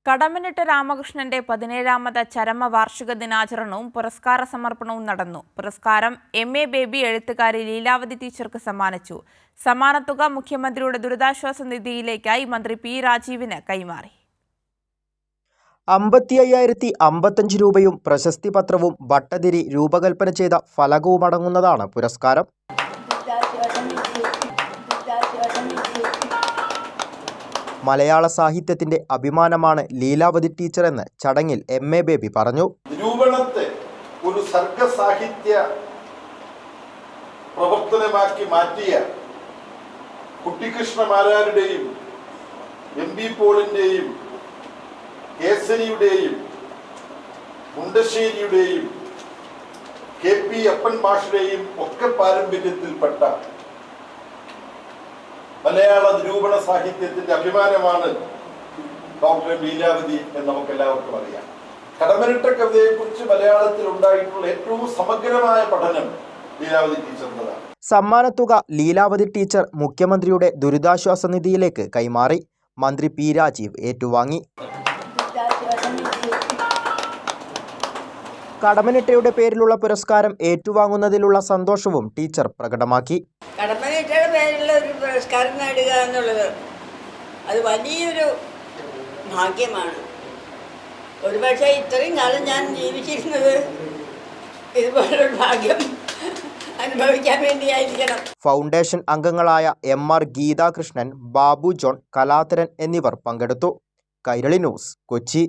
കടമനിട്ട രാമകൃഷ്ണന്റെ 17ാമത് ചരമവാർഷിക ദിനാചരണവും പുരസ്കാര സമർപ്പണവും നടന്നു. പുരസ്കാരം MA ബേബി എഴുത്തുകാരി ലീലാവതി ടീച്ചർക്ക് സമ്മാനിച്ചു. സമ്മാനത്തുക മുഖ്യമന്ത്രിയുടെ ദുരിതാശ്വാസ നിധിയിലേക്കായി മന്ത്രി P. രാജീവിന് കൈമാറി. 55,055 രൂപയും പ്രശസ്തി പത്രവും ഭട്ടതിരി രൂപകൽപ്പന ചെയ്ത ഫലകവുമടങ്ങുന്നതാണ് പുരസ്കാരം. മലയാള സാഹിത്യത്തിന്റെ അഭിമാനമാണ് ലീലാവതി ടീച്ചർ എന്ന് ചടങ്ങിൽ MA ബേബി പറഞ്ഞു. നിരൂപണത്തെ ഒരു സർഗസാഹിത്യ പ്രവർത്തനമാക്കി മാറ്റിയ കുട്ടിക്കൃഷ്ണമാരാരുടെയും MB പോളിന്റെയും കേസരിയുടെയും മുണ്ടശ്ശേരിയുടെയും KP അപ്പൻ മാഷുടെയും ഒക്കെ പാരമ്പര്യത്തിൽപ്പെട്ട മലയാള നിരൂപണ സാഹിത്യത്തിന്റെ അഭിമാനമാണ് ഡോക്ടർ ലീലാവതി എന്ന് നമുക്ക് എല്ലാവർക്കും അറിയാം. കടമനിട്ട കവിതയെക്കുറിച്ച് മലയാളത്തിൽ ഉണ്ടായിട്ടുള്ള ഏറ്റവും സമഗ്രമായ പഠനം ലീലാവതി ടീച്ചറിൻ്റെതാണ്. സമ്മാനത്തുക ലീലാവതി ടീച്ചർ മുഖ്യമന്ത്രിയുടെ ദുരിതാശ്വാസ നിധിയിലേക്ക് കൈമാറി. മന്ത്രി P. രാജീവ് ഏറ്റുവാങ്ങി. കടമനിട്ടയുടെ പേരിലുള്ള പുരസ്കാരം ഏറ്റുവാങ്ങുന്നതിലുള്ള സന്തോഷവും ടീച്ചർ പ്രകടമാക്കി. കടമനിട്ടയുടെ പേരിലുള്ള ഒരു പുരസ്കാരം നേടുക എന്നുള്ളത് അത് വലിയൊരു ഭാഗ്യമാണ്. ഒരുപക്ഷെ ഇത്രയും കാലം ഞാൻ ജീവിച്ചിരുന്നത് ഇതുപോലൊരു ഭാഗ്യം അനുഭവിക്കാൻ വേണ്ടിയായിരിക്കണം. ഫൗണ്ടേഷൻ അംഗങ്ങളായ MR ഗീതാകൃഷ്ണൻ, ബാബു ജോൺ, കലാധരൻ എന്നിവർ പങ്കെടുത്തു. കൈരളി ന്യൂസ്, കൊച്ചി.